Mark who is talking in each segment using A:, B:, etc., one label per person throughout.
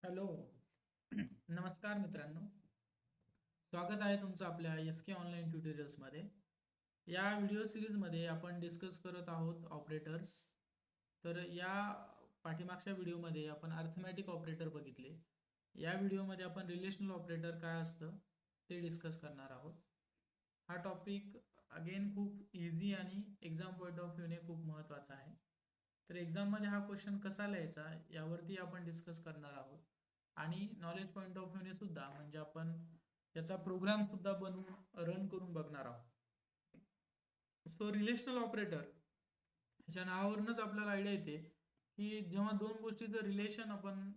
A: Hello. नमस्कार मित्रांनो. स्वागत आहे तुमचं आपल्या एस के ऑनलाईन ट्युटोरियल्समध्ये. या व्हिडिओ सिरीजमध्ये आपण डिस्कस करत आहोत ऑपरेटर्स. तर या पाठीमागच्या व्हिडिओमध्ये आपण अर्थमॅटिक ऑपरेटर बघितले. या व्हिडिओमध्ये आपण रिलेशनल ऑपरेटर काय असतं ते डिस्कस करणार आहोत. हा टॉपिक अगेन खूप इझी आणि एक्झाम पॉईंट ऑफ व्ह्यूने खूप महत्त्वाचा आहे. तर एक्झाममध्ये हा क्वेश्चन कसा लिहायचा यावरती आपण डिस्कस करणार आहोत. आणि नॉलेज पॉईंट ऑफ व्ह्यूने सुद्धा म्हणजे आपण याचा प्रोग्राम सुद्धा बनवून रन करून बघणार आहोत. सो रिलेशनल ऑपरेटर ह्याच्या नावावरूनच आपल्याला आयडिया येते की जेव्हा दोन गोष्टीचं रिलेशन आपण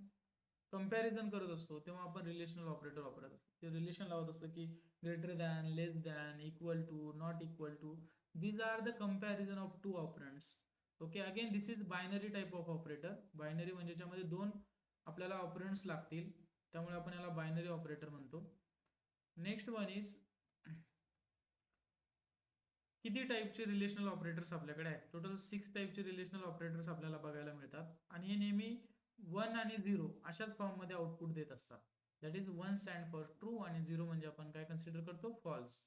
A: कंपॅरिझन करत असतो तेव्हा आपण रिलेशनल ऑपरेटर वापरत असतो. ते रिलेशन लावत असतो की greater than, less than, equal to, not equal to. These are the comparison of two operands. Okay, again this is binary type of operator. Binary म्हणजे ज्याच्यामध्ये दोन आपल्याला ऑपरंड्स लागतील, त्यामुळे आपण याला बायनरी ऑपरेटर म्हणतो. नेक्स्ट वन इज किती टाईपचे रिलेशनल ऑपरेटर्स आपल्याकडे आहेत. टोटल 6 टाईपचे रिलेशनल ऑपरेटर्स आपल्याला बघायला मिळतात आणि हे नेहमी 1 आणि 0 अशाच फॉर्ममध्ये आउटपुट देत असतात. That is 1 stand for true आणि 0 म्हणजे आपण काय कन्सिडर करतो, false.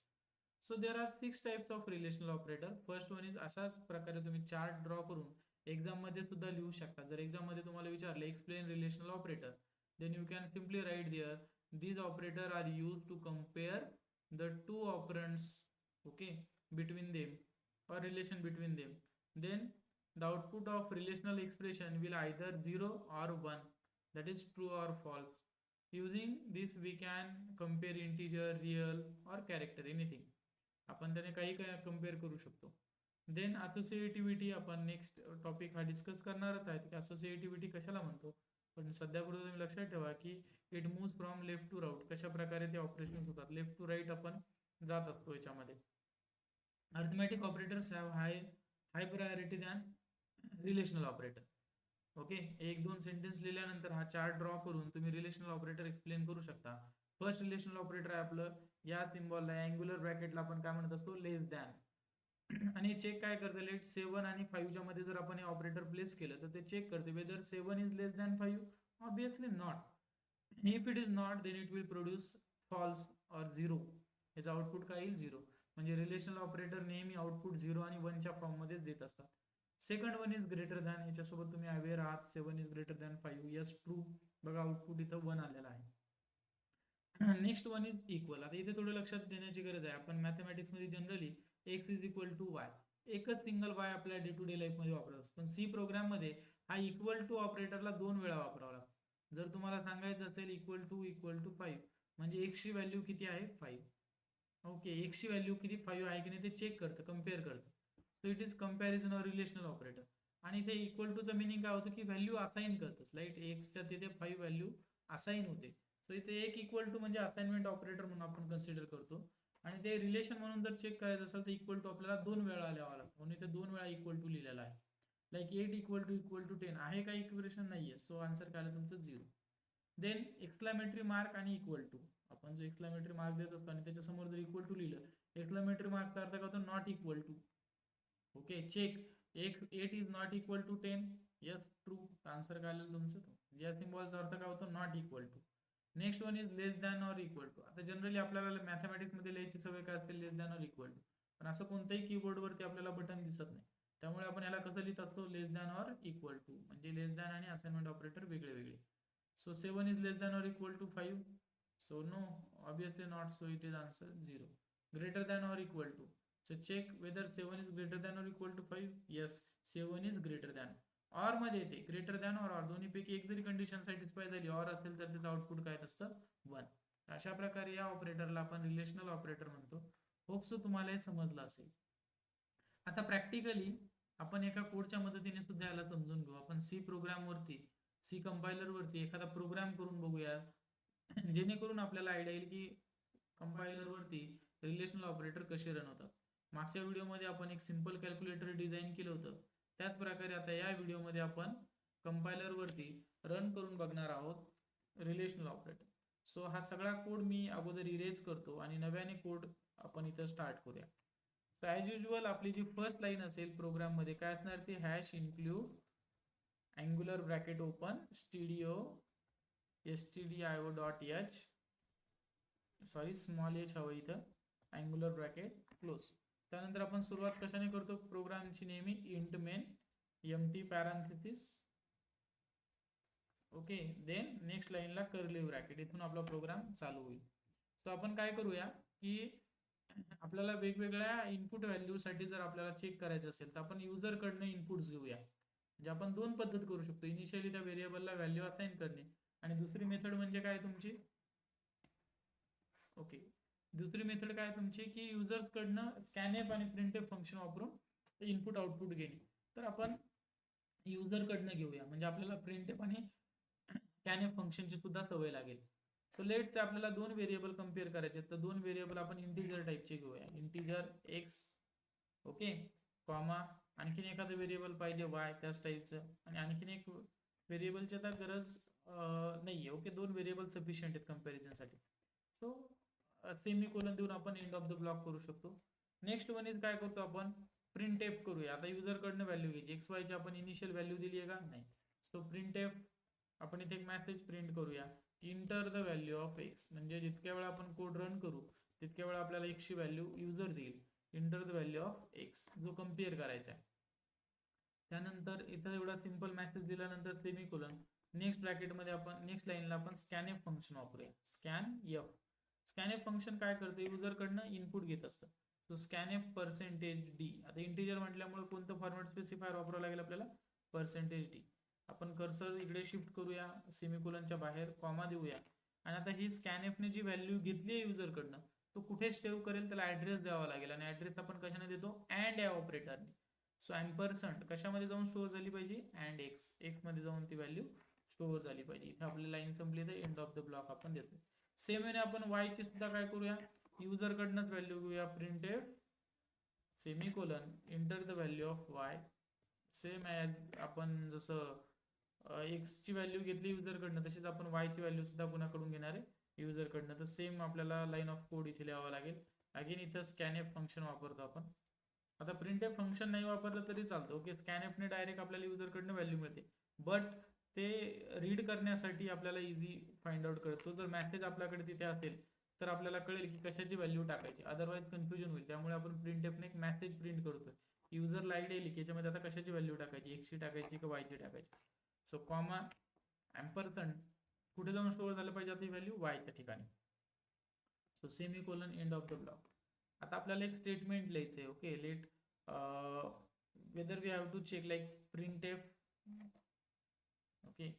A: So there are 6 types of relational operator. First one is अशाच प्रकारे तुम्ही चार्ट ड्रॉ करून एक्झाम मध्ये सुद्धा लिहू शकता. जर एक्झाम मध्ये तुम्हाला विचारले explain relational operator, then you can simply write there these operator are used to compare the two operands, okay, between them or relation between them. Then the output of relational expression will either 0 or 1, that is true or false. Using this we can compare integer, real or character, anything. आपण त्याने काही काय compare करू शकतो. Then associativity आपण next topic हा discuss करणारच आहे की असोसिएटिव्हिटी कशाला म्हणतो. पण सध्यापुरतं तुम्ही लक्षात ठेवा की it moves from left to right. कशा प्रकारे ते ऑपरेशन होतात, लेफ्ट टू राईट आपण जात असतो याच्यामध्ये. Arithmetic operators have high priority than relational operator. Okay, एक दोन सेंटेन्स लिहिल्यानंतर हा चार्ट ड्रॉ करून तुम्ही रिलेशनल ऑपरेटर एक्सप्लेन करू शकता. फर्स्ट रिलेशनल ऑपरेटर आहे आपलं, या सिम्बॉलला अँग्युलर ब्रॅकेटला आपण काय म्हणत असतो, लेस दॅन. आणि चेक काय करते, लेट 7 आणि 5 मध्ये जर आपण हे ऑपरेटर प्लेस केलं तर ते चेक करते whether 7 is less than 5. Obviously not. If it is not then it will produce false or 0. याचं आउटपुट काय येईल, 0. म्हणजे रिलेशनल ऑपरेटर नेहमी आउटपुट 0 आणि 1च्या फॉर्म मध्ये देत असतात. Second one is greater than. याच्यासोबत तुम्ही अवेअर आहात, 7 is greater than 5. Yes, true. बघा आउटपुट इथं 1 आलेला आहे. Next one is equal. आता इथे थोडं लक्षात देण्याची गरज आहे. आपण मॅथमॅटिक्समध्ये generally X is equal to Y, एकच सिंगल वाय आपल्या डे टू डे लाईफमध्ये वापरत असतो. पण सी प्रोग्राममध्ये हा इक्वल टू ऑपरेटरला 2 वेळा वापरावा लागतो. जर तुम्हाला सांगायचं असेल इक्वल टू 5 म्हणजे एक्सची व्हॅल्यू किती आहे, 5. ओके, एक्सची व्हॅल्यू किती 5 आहे की नाही ते चेक करतं, कम्पेअर करतं. So it is comparison or relational operator. आणि इथे इक्वल टूचं मिनिंग काय होतं की व्हॅल्यू असाइन करतं. लाईट एक्सच्या तिथे 5 व्हॅल्यू असाइन होते. सो इथे एक इक्वल टू म्हणजे असाइनमेंट ऑपरेटर म्हणून आपण कन्सिडर करतो. आणि ते रिलेशन म्हणून जर चेक करायचं असेल तर इक्वल टू आपल्याला 2 वेळा लिहावा लागतो, म्हणून इथे 2 वेळा इक्वल टू लिहिलेला आहे. लाईक 8 इक्वल टू 10 आहे का इक्वेशन, नाहीये. सो आन्सर काय आलं तुमचं, 0. देन एक्सक्लामेटरी मार्क आणि इक्वल टू. आपण जो एक्सक्लामेटरी मार्क देत असतो आणि त्याच्यासमोर जर इक्वल टू लिहिलं, एक्सक्लामेटरी मार्कचा अर्थ काय होतो, not equal to. Okay, check. 8 is not equal to 10. Yes, true. Answer काय आलं तुमचं, या सिम्बॉलचा अर्थ काय होतो, not equal to. Next one is less than or equal to. आता जनरली आपल्याला मॅथमॅटिक्समध्ये लिहायची सवय काय असते, less than or equal to. पण असं कोणत्याही कीबोर्डवरती आपल्याला बटन दिसत नाही. त्यामुळे आपण याला कसं लिहित असतो, लेस दॅन ऑर इक्वल टू. म्हणजे लेस दॅन आणि असाइनमेंट ऑपरेटर वेगळे वेगळे. So 7 is less than or equal to 5. So no, obviously not. So it is answer 0. Greater than or equal to. So check whether 7 is greater than or equal to 5. Yes, 7 is greater than. Or मध्ये येते greater than और दोन्हीपैकी एक जरी condition satisfy झाली or असेल तर त्याचं आउटपुट काय असतं, 1. अशा प्रकारे या ऑपरेटरला आपण रिलेशनल ऑपरेटर म्हणतो. होप सो तुम्हाला हे समजलं असेल. आता प्रॅक्टिकली आपण एका कोडच्या मदतीने सुद्धा याला समजून घेऊ. आपण सी प्रोग्राम वरती, सी कंपायलर वरती एखादा प्रोग्राम करून बघूया, जेणेकरून आपल्याला आयडिया येईल की कंपायलर वरती रिलेशनल ऑपरेटर कसे रन होतात. मागच्या व्हिडिओमध्ये आपण एक सिंपल कॅल्क्युलेटर डिझाईन केलं होतं. त्याच प्रकारे आता या व्हिडिओमध्ये आपण कंपायलर वरती रन करून बघणार आहोत रिलेशनल ऑपरेटर. सो हा सगळा कोड मी अगोदर इरेज करतो आणि नव्याने कोड आपण इथं स्टार्ट करूया. सो ॲज युजल आपली जी फर्स्ट लाईन असेल प्रोग्राममध्ये काय असणार, ती hash include angular bracket open studio stdio.h, sorry small h हवं इथं, अँग्युलर ब्रॅकेट क्लोज. त्यानंतर आपण सुरुवात कशाने करतो प्रोग्रामची नेहमी int main empty parenthesis. Okay, then next लाईनला कर्ली ब्रॅकेट, इथून आपला प्रोग्राम चालू होईल. सो आपण काय करूया की आपल्याला वेगवेगळ्या इनपुट व्हॅल्यूसाठी जर आपल्याला चेक करायचं असेल तर आपण युजर कडनं इनपुट्स घेऊया. म्हणजे आपण दोन पद्धत करू शकतो, इनिशियली त्या व्हेरिएबलला व्हॅल्यू असाइन करणे, आणि दुसरी मेथड म्हणजे काय तुमची, ओके, दुसरी मेथड काय तुमची की युजर्स कडनं स्कॅनएफ आणि प्रिंटएफ फंक्शन वापरून इनपुट आउटपुट घेणे. तर आपण युजर कडनं घेऊया, म्हणजे आपल्याला प्रिंटएफ आणि स्कॅनएफ फंक्शनची सुद्धा सवय लागेल. सो लेट्स आपल्याला दोन व्हेरिएबल कम्पेअर करायचे, तर दोन व्हेरिएबल आपण इंटिजर टाईपचे घेऊया, इंटिजर एक्स, ओके, कॉमा आणखीन एखादं व्हेरिएबल पाहिजे वाय त्याच टाईपचं, आणि आणखीन एक व्हेरिएबलची आता गरज नाहीये. ओके, दोन व्हेरिएबल सफिशियंट आहेत कम्पॅरिझनसाठी. सो सेमी कोलन देऊन आपण एंड ऑफ द ब्लॉक करू शकतो. नेक्स्ट वन इज काय करतो आपण प्रिंट एफ करूया. आता युजर कडनं व्हॅल्यू घ्यायची, एक्स वायची आपण इनिशियल व्हॅल्यू दिली आहे का, नाही. सो प्रिंट एफ आपण इथे एक मेसेज प्रिंट करूया, inter the value of x, म्हणजे जितक्या वेळा आपण कोड रन करू तितक्या वेळा आपल्याला एक्सची व्हॅल्यू युजर देईल. Inter the value of x जो कम्पेअर करायचा आहे. त्यानंतर इथं एवढा सिंपल मेसेज दिल्यानंतर सेमी कोलन, नेक्स्ट ब्रॅकेटमध्ये आपण नेक्स्ट लाईनला आपण स्कॅनएफ फंक्शन वापरूया. स्कॅन एफ, स्कॅनएफ फंक्शन काय करते, युजर कडनं इनपुट घेत असतं. सो स्कॅनएफ पर्सेंटेज डी, आता इंटिजर म्हटल्यामुळे कोणतं फॉर्मॅट स्पेसिफायर वापरावं लागेल आपल्याला, पर्सेंटेज डी. आपण कर्सर इकडे शिफ्ट करूया, सेमीकोलनच्या बाहेर कॉमा देऊया, आणि आता ही स्कॅनएफने जी व्हॅल्यू घेतली आहे युजर कडनं तो कुठे सेव्ह करेल त्याला ऍड्रेस द्यावा लागेल, आणि ऍड्रेस आपण कशाने देतो, अँड या ऑपरेटरने. सो अँपरसँड कशामध्ये जाऊन स्टोअर झाली पाहिजे, अँड एक्स, एक्स मध्ये जाऊन ती व्हॅल्यू स्टोअर झाली पाहिजे. इथे आपली लाईन संपली तर एंड ऑफ द ब्लॉक आपण देतो. सेम वेने आपण वाय ची सुद्धा काय करूया, युजर कडनंच व्हॅल्यू घेऊया, print F semicolon inter the value of Y, same as आपण जसं एक्स ची व्हॅल्यू घेतली युजर कडनं तशीच आपण वाय ची व्हॅल्यू सुद्धा पुन्हाकडून घेणार आहे युजर कडनं. तर सेम आपल्याला लाईन ऑफ कोड इथे लिहावा लागेल. अगेन इथं स्कॅनएफ फंक्शन वापरतो आपण. आता प्रिंटएफ फंक्शन नाही वापरलं तरी चालतं. ओके, स्कॅनएफने डायरेक्ट आपल्याला युजर कडनं व्हॅल्यू मिळते, बट ते रीड करण्यासाठी आपल्याला इझी फाइंड आउट करतो. जर मेसेज आपल्याकडे तिथे असेल तर आपल्याला कळेल की कशाची व्हॅल्यू टाकायची, अदरवाईज कन्फ्युजन होईल. त्यामुळे आपण प्रिंटएफने एक मेसेज प्रिंट करतोय, युजर लाईट येईल की याच्यामध्ये आता कशाची व्हॅल्यू टाकायची, एक्सची टाकायची का वायची टाकायची. सो कॉमा अँपरसँड कुठे जाऊन स्टोअर झालं पाहिजे आता ही व्हॅल्यू वायच्या ठिकाणी. So semicolon end of the block. आता आपल्याला एक स्टेटमेंट लिहायचं आहे. Okay, let whether we have to check like print F. ओके,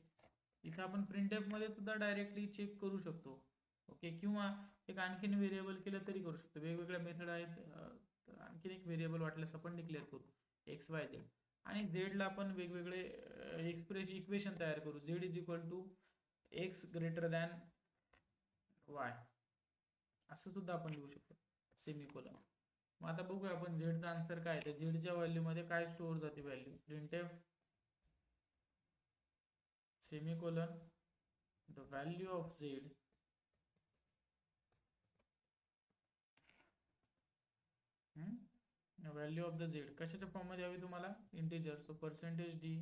A: इथं आपण प्रिंट एफ मध्ये सुद्धा डायरेक्टली चेक करू शकतो. ओके, किंवा एक आणखीन व्हेरिएबल केलं तरी करू शकतो. वेगवेगळ्या मेथड आहेत. आणखीन एक व्हेरिएबल वाटल्यास आपण डिक्लेअर करू एक्स वाय झेड, आणि झेडला आपण वेगवेगळे इक्वेशन तयार करू. Z is equal to X greater than Y असं सुद्धा आपण लिहू शकतो सेमीकोलन. मग आता बघूया आपण झेडचा आन्सर काय, तर झेडच्या व्हॅल्यूमध्ये काय स्टोअर जाते value, printf semicolon the value of Z value of the Z कशाच्या फॉर्म मध्ये हवी तुम्हाला, integer. So percentage D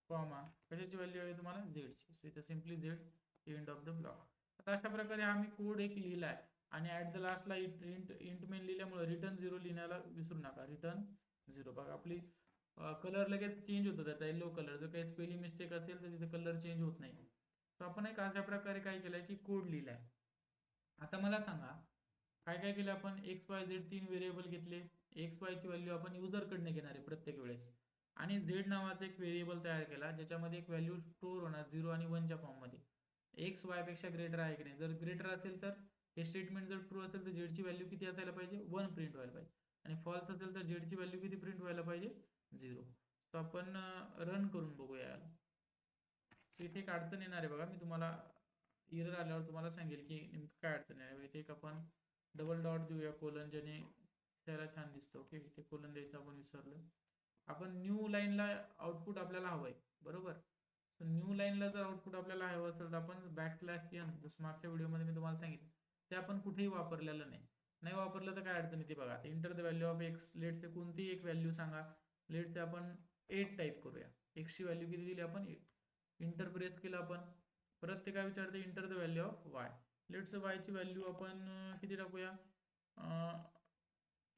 A: comma कशाची व्हॅल्यू हवी तुम्हाला, झेडची. सो इथं simply Z end of the block. आता अशा प्रकारे आम्ही कोड एक लिहिलाय, आणि ऍट द लास्टला इंट मेन लिहिल्यामुळे रिटर्न 0 लिहिण्याला विसरू नका, रिटर्न 0. बघा आपली कलर लगेच चेंज होतो त्याचा, येलो कलर. जर काही स्पेलिंग मिस्टेक असेल तर तिथे कलर चेंज होत नाही. सो आपण एक अशा प्रकारे काय केलंय की कोड लिहिलाय. आता मला सांगा काय काय केलं आपण, एक्स वाय झेड 3 व्हेरिएबल घेतले. एक्स वाय ची व्हॅल्यू आपण युजर कडनं घेणार आहे प्रत्येक वेळेस, आणि झेड नावाचा एक व्हेरिएबल तयार केला ज्याच्यामध्ये एक व्हॅल्यू स्टोअर होणार 0 आणि 1 च्या फॉर्म मध्ये. एक्स वाय पेक्षा ग्रेटर आहे की नाही, जर ग्रेटर असेल तर हे स्टेटमेंट जर ट्रू असेल तर झेडची व्हॅल्यू किती असायला पाहिजे, 1 प्रिंट व्हायला पाहिजे, आणि फॉल्स असेल तर झेडची व्हॅल्यू किती प्रिंट व्हायला पाहिजे, 0. तर आपण रन करून बघूया याला. सो इथे एक अडचण येणार आहे बघा, मी तुम्हाला एरर आल्यावर तुम्हाला सांगेल की नेमकं काय अडचण आहे. इथे एक आपण डबल डॉट देऊया, कोलन, ज्याने दिसायला छान दिसतं. ओके, इथे कोलन द्यायचं आपण विसरलो. आपण न्यू लाईनला आउटपुट आपल्याला हवंय, बरोबर. सो न्यू लाईनला जर आउटपुट आपल्याला हवं असेल तर आपण बॅकस्लॅश एन, जसं मागच्या व्हिडिओमध्ये मी तुम्हाला सांगितलं, ते आपण कुठेही वापरलेलं नाही. नाही वापरलं तर काय अडचण येते बघा. Inter the value of x, let's say कोणतीही एक व्हॅल्यू सांगा. लेट्स से आपण 8 टाईप करूया. एक्सची व्हॅल्यू किती दिली आपण, 8. इंटर प्रेस केलं आपण, परत ते काय विचारते, enter the value of Y. Let's वायची व्हॅल्यू आपण किती टाकूया,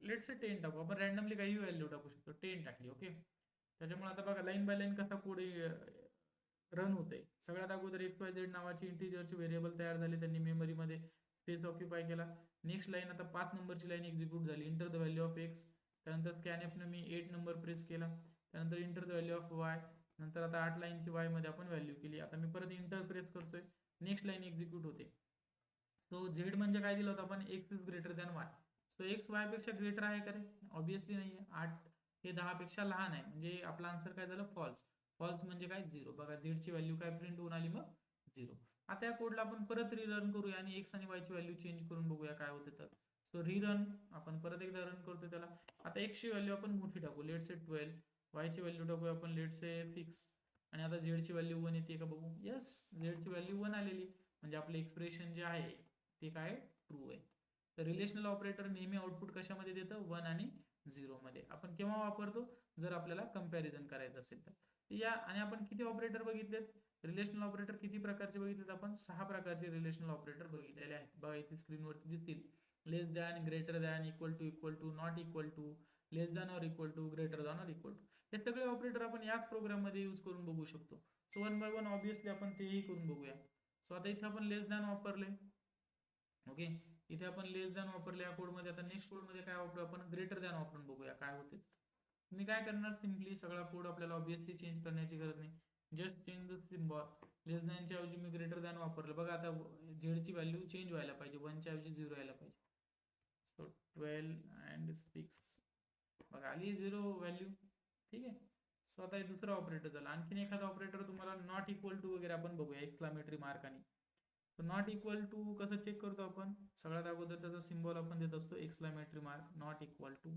A: लेट्स 10 टाकू. आपण रॅन्डमली काही व्हॅल्यू टाकू शकतो. 10 टाकली. ओके. त्याच्यामुळे आता बघा लाईन बाय लाईन कसा कोड रन होते. सगळ्यात अगोदर एक्स वाय झेड नावाची इंटिजरची व्हेरिएबल तयार झाली, त्यांनी मेमरीमध्ये स्पेस ऑक्युपाय केला. नेक्स्ट लाईन आता 5 नंबरची लाईन एक्झिक्यूट झाली, inter the value of x. त्यानंतर स्कॅनएफने मी 8 नंबर प्रेस केला. त्यानंतर inter the value of Y. नंतर आता 8 लाईनची वाय मध्ये आपण व्हॅल्यू केली. आता मी परत इंटर प्रेस करतोय, नेक्स्ट लाईन एक्झिक्यूट होते. सो झेड म्हणजे काय दिलं होतं आपण, x is greater than Y. So x Y पेक्षा ग्रेटर आहे का रे, ऑब्विसली नाही आहे. 8 हे 10 पेक्षा लहान आहे, म्हणजे आपला आन्सर काय झालं, फॉल्स. फॉल्स म्हणजे काय, झिरो. बघा झेडची व्हॅल्यू काय प्रिंट होऊन आली, मग झिरो. आता या कोडला आपण परत रिरन करूया आणि एक्स आणि वायची व्हॅल्यू चेंज करून बघूया काय होते. तर सो रिरन आपण परत एकदा रन करतो त्याला. आता एक्सची व्हॅल्यू आपण मोठी टाकू, लेट से 12. वायची व्हॅल्यू टाकूया आपण लेट से 6. आणि आता झेडची व्हॅल्यू 1 येते का बघू. यस, झेडची व्हॅल्यू 1 आलेली, म्हणजे आपलं एक्सप्रेशन जे आहे ते काय, ट्रू आहे. तर रिलेशनल ऑपरेटर नेहमी आउटपुट कशामध्ये देतं, 1 आणि 0 मध्ये. आपण केव्हा वापरतो, जर आपल्याला कंपॅरिझन करायचं असेल तर. या आणि आपण किती ऑपरेटर बघितलेत, रिलेशनल ऑपरेटर किती प्रकारचे बघितलेत आपण, 6 प्रकारचे रिलेशनल ऑपरेटर बघितलेले आहेत. बघा इथे स्क्रीनवरती दिसतील. Less than, greater than, equal to, not equal to, less than or equal to, greater than or equal to. हे सगळे ऑपरेटर आपण याच प्रोग्राम मध्ये यूज करून बघू शकतो. सो 1 बाय 1 ऑब्विसली आपण तेही करून बघूया. सो आता इथे आपण लेस दॅन वापरले. ओके, इथे आपण लेस दॅन वापरले या कोडमध्ये. आता नेक्स्ट कोडमध्ये काय वापरू आपण, ग्रेटर दॅन वापरून बघूया काय होते. मी काय करणार, सिम्पली सगळा कोड आपल्याला ऑब्विसली चेंज करण्याची गरज नाही, जस्ट चेंज द सिम्बॉल. लेस दॅनच्या ऐवजी मी ग्रेटर दॅन वापरलं. बघा आता झेडची व्हॅल्यू चेंज व्हायला पाहिजे, 1च्या ऐवजी 0 यायला पाहिजे. सो 12 अँड 6, बघा आली 0 व्हॅल्यू. ठीक आहे. सो आता हे दुसरा ऑपरेटर झाला. आणखीन एखादा ऑपरेटर तुम्हाला नॉट इक्वल टू वगैरे आपण बघूया एक्सक्लामेटरी मार्काने. तर नॉट इक्वल टू कसं चेक करतो आपण, सगळ्यात अगोदर त्याचा सिम्बॉल आपण देत असतो exclamatory mark, not equal to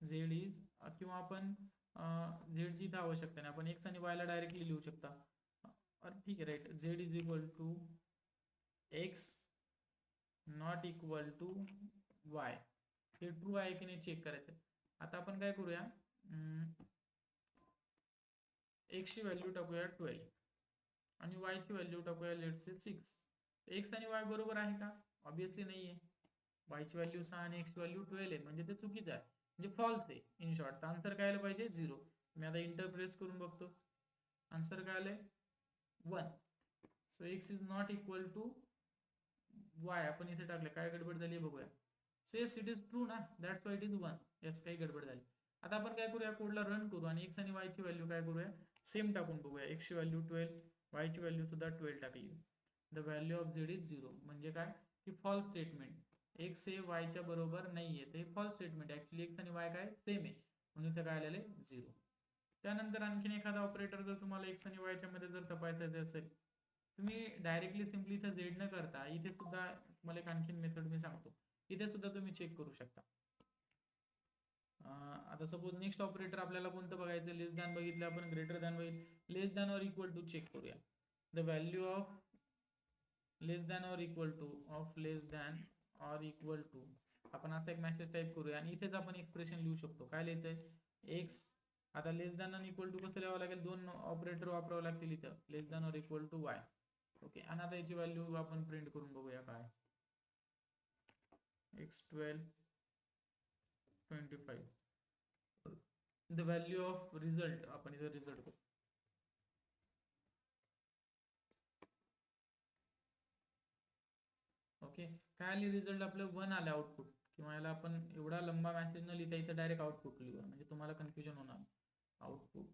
A: Z is, किंवा आपण झेडची इथं आवश्यकता नाही, आपण एक्स आणि वायला डायरेक्टली लिहू शकता. ठीक आहे, right. Z is equal to X not equal to Y. हे ट्रू आहे की नाही चेक करायचं. आता आपण काय करूया, एक्सची व्हॅल्यू टाकूया 12 आणि वायची व्हॅल्यू टाकूया लेट्स से 6. एक्स आणि वाय बरोबर आहे का, ऑब्विसली नाही आहे. वायची व्हॅल्यू 6 आणि एक्सची व्हॅल्यू 12 आहे, म्हणजे ते चुकीचं आहे, म्हणजे फॉल्स आहे. इन शॉर्ट आन्सर काय आलं पाहिजे, 0. मी आता इंटर प्रेस करून बघतो, आन्सर काय आलंय, 1. So X is not equal to Y आपण इथे टाकले. काय गडबड झाली बघूया. So yes it is true ना, that's why it is 1. Yes, काही गडबड झाली. आता आपण काय करूया, कोडला रन करू आणि एक्स आणि वायची व्हॅल्यू काय करूया, सेम टाकून बघूया. एक्सची व्हॅल्यू 12, वायची व्हॅल्यू सुद्धा 12 टाकली. The value of Z is 0, म्हणजे काय की फॉल्स स्टेटमेंट. एक्स हे वायच्या बरोबर नाहीये, ते फॉल्स स्टेटमेंट. ऍक्च्युली एक्स आणि वाय काय सेम आहे, म्हणून इथे काय आलेले 0. त्यानंतर आणखीन एखादा ऑपरेटर जर तुम्हाला एक्स आणि वायच्या मध्ये जर तपासायचे असेल, तुम्ही डायरेक्टली सिम्पली इथं झेड न करता इथे सुद्धा तुम्हाला एक आणखीन मेथड मी सांगतो, इथे सुद्धा तुम्ही चेक करू शकता. आता सपोज नेक्स्ट ऑपरेटर आपल्याला कोणतं बघायचं, लेस दॅन बघितलं आपण, ग्रेटर दॅन बघितलं, लेस दॅन और इक्वल टू चेक करूया. The value of less than और equal to of less than और इक्वल टू, आपण असा एक मेसेज टाईप करूया आणि इथेच आपण एक्सप्रेशन लिहू शकतो. काय लिहायचंय, एक्स. आता लेस दॅन आणि इक्वल टू कसं लिहावं लागेल, 2 ऑपरेटर वापरावं लागतील इथं, लेस दॅन और इक्वल टू वाय. ओके, आणि आता याची व्हॅल्यू आपण प्रिंट करून बघूया काय, x12 25. The value of result आपण इथं रिझल्ट करू. ओके, काय आली रिझल्ट, आपलं 1 आलं आउटपुट. किंवा याला आपण एवढा लंबा मेसेज न लिहिता इथं डायरेक्ट आउटपुट लिहूया, म्हणजे तुम्हाला कन्फ्युजन होणार. आउटपुट.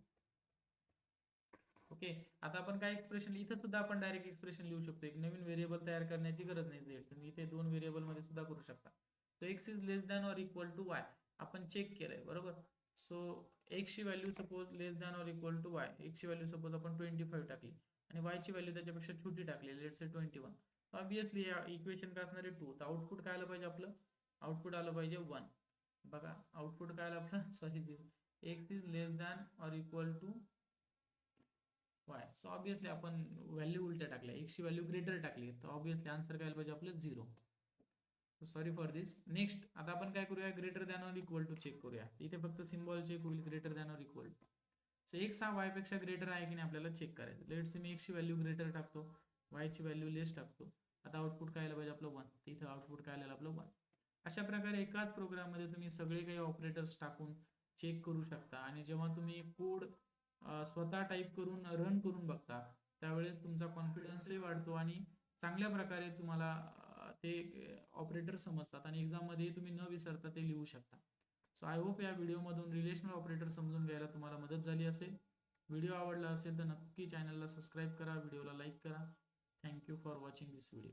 A: ओके, आता आपण काय एक्सप्रेशन, इथं सुद्धा आपण डायरेक्ट एक्सप्रेशन लिहू शकतो. एक नवीन व्हेरिएबल तयार करण्याची गरज नाही झेड, तुम्ही इथे 2 व्हेरिएबल मध्ये सुद्धा करू शकता. So X is less than और इक्वल टू वाय आपण चेक केलंय बरोबर. सो एक्स ची व्हॅल्यू सपोज लेस दॅन और इक्वल टू वाय, एक्स ची व्हॅल्यू सपोज आपण 25 टाकली आणि वाय ची व्हॅल्यू त्याच्यापेक्षा छोटी टाकली, लेट्स से 21. ऑब्विसली या इक्वेशन काय असणार आहे 2. तर आउटपुट काय आलं पाहिजे आपलं, आउटपुट आलं पाहिजे 1. बघा आउटपुट काय आलं आपलं, sorry 0. X is less than और equal to Y. So obviously आपण व्हॅल्यू उलट्या टाकल्या, एक्स ची व्हॅल्यू ग्रेटर टाकली, तर ऑब्विसली आन्सर काय आलं पाहिजे आपलं 0. Sorry for this. नेक्स्ट आता आपण काय करूया, ग्रेटर दॅन और इक्वल टू चेक करूया. इथे फक्त सिम्बॉल चेक होईल, ग्रेटर दॅन और इक्वल टू. सो x हा y पेक्षा ग्रेटर आहे की नाही आपल्याला चेक करायचं. लेट्स से मी x ची व्हॅल्यू ग्रेटर टाकतो, y ची व्हॅल्यू लेस टाकतो. आता आउटपुट काय आलं पाहिजे आपलं 1. तर इथं आउटपुट काय आलेलं आपलं 1. अशा प्रकारे एकाच प्रोग्राममध्ये तुम्ही सगळे काही ऑपरेटर्स टाकून चेक करू शकता आणि जेव्हा तुम्ही कोड स्वतः टाईप करून रन करून बघता त्यावेळेस तुमचा कॉन्फिडन्सही वाढतो आणि चांगल्या प्रकारे तुम्हाला ते ऑपरेटर समजतात आणि एक्झाममध्ये तुम्ही न विसरता ते लिहू शकता. सो आय होप या व्हिडिओमधून रिलेशनल ऑपरेटर समजून घ्यायला तुम्हाला मदत झाली असेल. व्हिडिओ आवडला असेल तर नक्की चॅनलला सबस्क्राईब करा, व्हिडिओला लाईक करा. Thank you for watching this video.